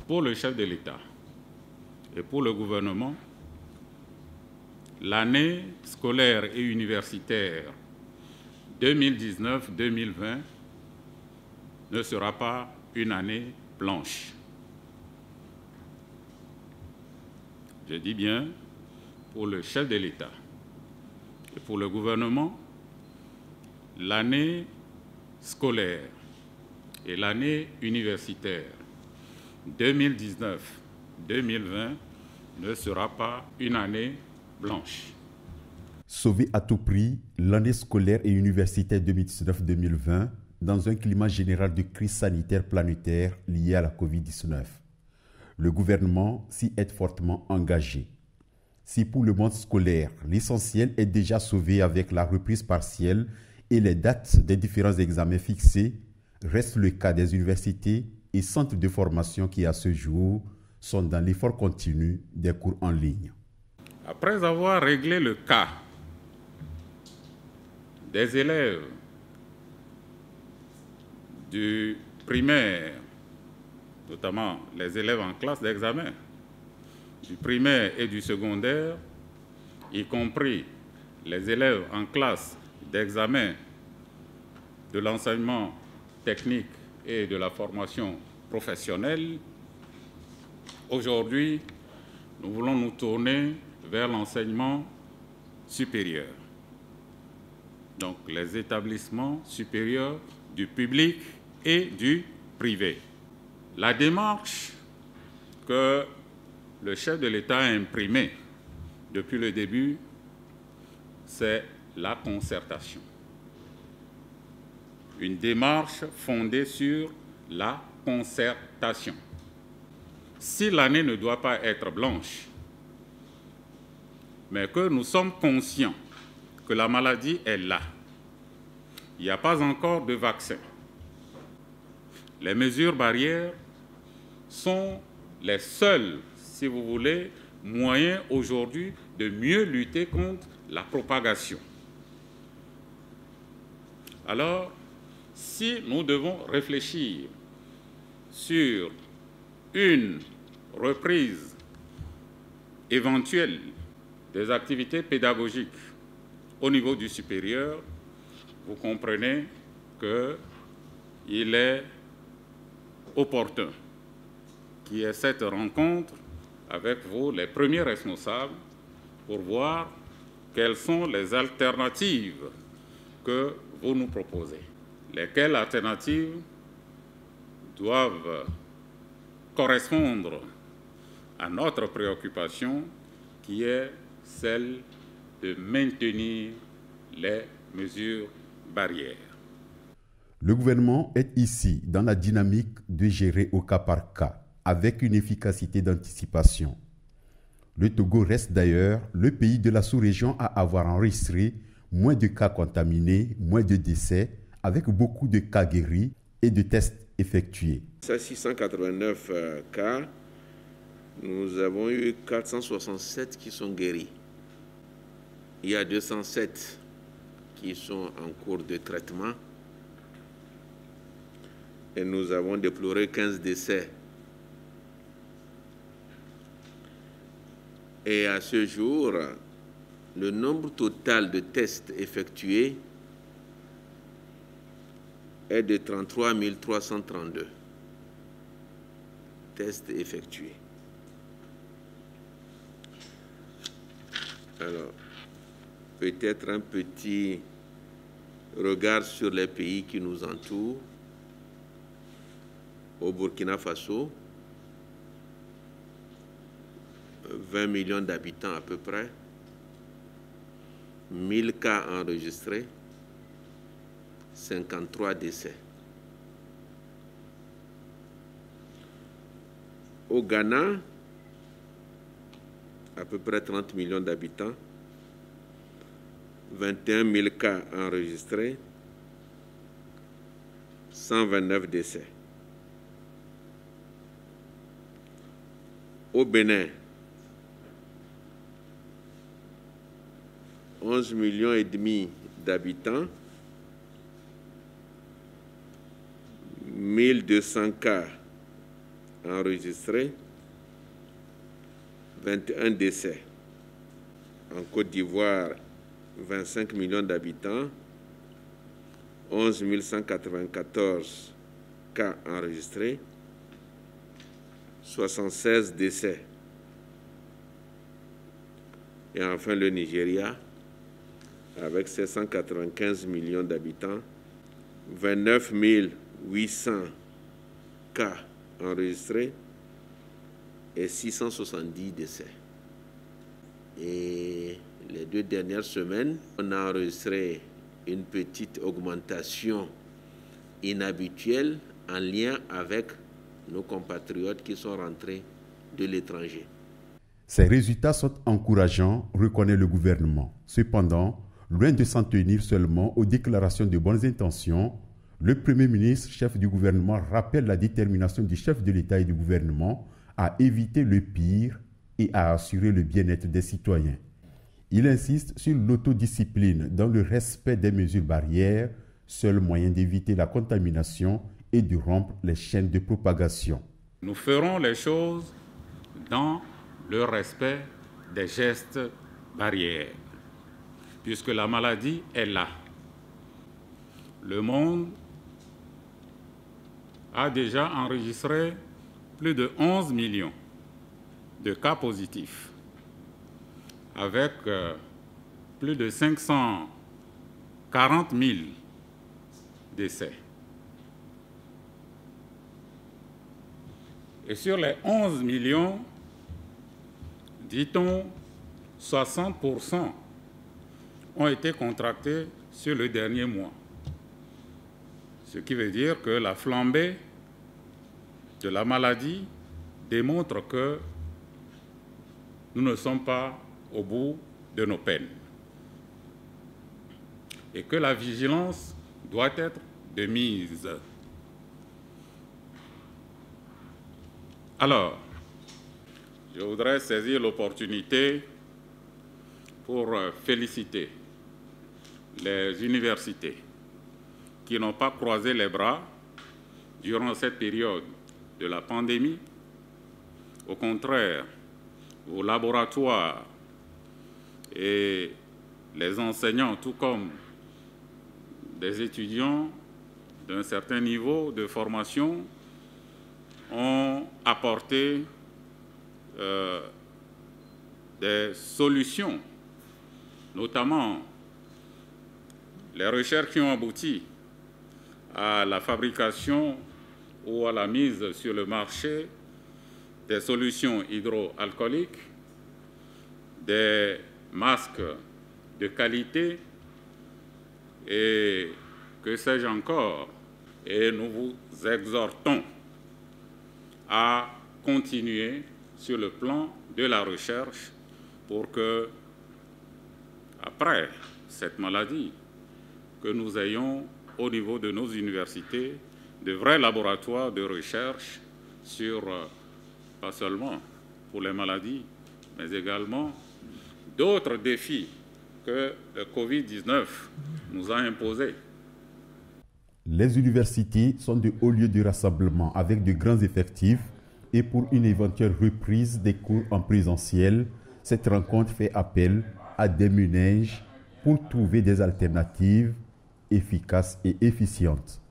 Pour le chef de l'État et pour le gouvernement, l'année scolaire et universitaire 2019-2020 ne sera pas une année blanche. Je dis bien pour le chef de l'État et pour le gouvernement, l'année scolaire et l'année universitaire 2019-2020 ne sera pas une année blanche. Sauver à tout prix l'année scolaire et universitaire 2019-2020 dans un climat général de crise sanitaire planétaire liée à la COVID-19. Le gouvernement s'y est fortement engagé. Si pour le monde scolaire, l'essentiel est déjà sauvé avec la reprise partielle et les dates des différents examens fixés, reste le cas des universités et centres de formation qui, à ce jour, sont dans l'effort continu des cours en ligne. Après avoir réglé le cas des élèves du primaire, notamment les élèves en classe d'examen, du primaire et du secondaire, y compris les élèves en classe d'examen de l'enseignement technique et de la formation professionnelle, aujourd'hui, nous voulons nous tourner vers l'enseignement supérieur. Donc, les établissements supérieurs du public et du privé. La démarche que le chef de l'État a imprimée depuis le début, c'est la concertation. Une démarche fondée sur la concertation. Si l'année ne doit pas être blanche, mais que nous sommes conscients que la maladie est là, il n'y a pas encore de vaccin. Les mesures barrières sont les seuls, si vous voulez, moyens aujourd'hui de mieux lutter contre la propagation. Alors, si nous devons réfléchir sur une reprise éventuelle des activités pédagogiques au niveau du supérieur, vous comprenez qu'il est opportun qu'il y ait cette rencontre avec vous, les premiers responsables, pour voir quelles sont les alternatives que vous nous proposez. Lesquelles alternatives doivent correspondre à notre préoccupation qui est celle de maintenir les mesures barrières. Le gouvernement est ici dans la dynamique de gérer au cas par cas, avec une efficacité d'anticipation. Le Togo reste d'ailleurs le pays de la sous-région à avoir enregistré moins de cas contaminés, moins de décès, avec beaucoup de cas guéris et de tests effectués. 689 cas, nous avons eu 467 qui sont guéris. Il y a 207 qui sont en cours de traitement. Et nous avons déploré 15 décès. Et à ce jour, le nombre total de tests effectués est de 33 332 tests effectués. Alors, peut-être un petit regard sur les pays qui nous entourent. Au Burkina Faso, 20 millions d'habitants à peu près, 1000 cas enregistrés, 53 décès. Au Ghana, à peu près 30 millions d'habitants, 21 000 cas enregistrés, 129 décès. Au Bénin, 11 millions et demi d'habitants, 1200 cas enregistré 21 décès. En Côte d'Ivoire, 25 millions d'habitants, 11 194 cas enregistrés, 76 décès. Et enfin le Nigeria, avec ses 195 millions d'habitants, 29 800 cas enregistrés et 670 décès. Et les 2 dernières semaines, on a enregistré une petite augmentation inhabituelle en lien avec nos compatriotes qui sont rentrés de l'étranger. Ces résultats sont encourageants, reconnaît le gouvernement. Cependant, loin de s'en tenir seulement aux déclarations de bonnes intentions, le Premier ministre, chef du gouvernement, rappelle la détermination du chef de l'État et du gouvernement à éviter le pire et à assurer le bien-être des citoyens. Il insiste sur l'autodiscipline dans le respect des mesures barrières, seul moyen d'éviter la contamination et de rompre les chaînes de propagation. Nous ferons les choses dans le respect des gestes barrières, puisque la maladie est là. Le monde a déjà enregistré plus de 11 millions de cas positifs, avec plus de 540 000 décès. Et sur les 11 millions, dit-on, 60% ont été contractés sur le dernier mois. Ce qui veut dire que la flambée de la maladie démontre que nous ne sommes pas au bout de nos peines et que la vigilance doit être de mise. Alors, je voudrais saisir l'opportunité pour féliciter les universités qui n'ont pas croisé les bras durant cette période de la pandémie. Au contraire, vos laboratoires et les enseignants, tout comme des étudiants d'un certain niveau de formation, ont apporté des solutions, notamment les recherches qui ont abouti à la fabrication ou à la mise sur le marché des solutions hydroalcooliques, des masques de qualité et que sais-je encore. Et nous vous exhortons à continuer sur le plan de la recherche pour que, après cette maladie, que nous ayons au niveau de nos universités de vrais laboratoires de recherche sur, pas seulement pour les maladies, mais également d'autres défis que le Covid-19 nous a imposés. Les universités sont de hauts lieux de rassemblement avec de grands effectifs et pour une éventuelle reprise des cours en présentiel, cette rencontre fait appel à des ménages pour trouver des alternatives efficaces et efficientes.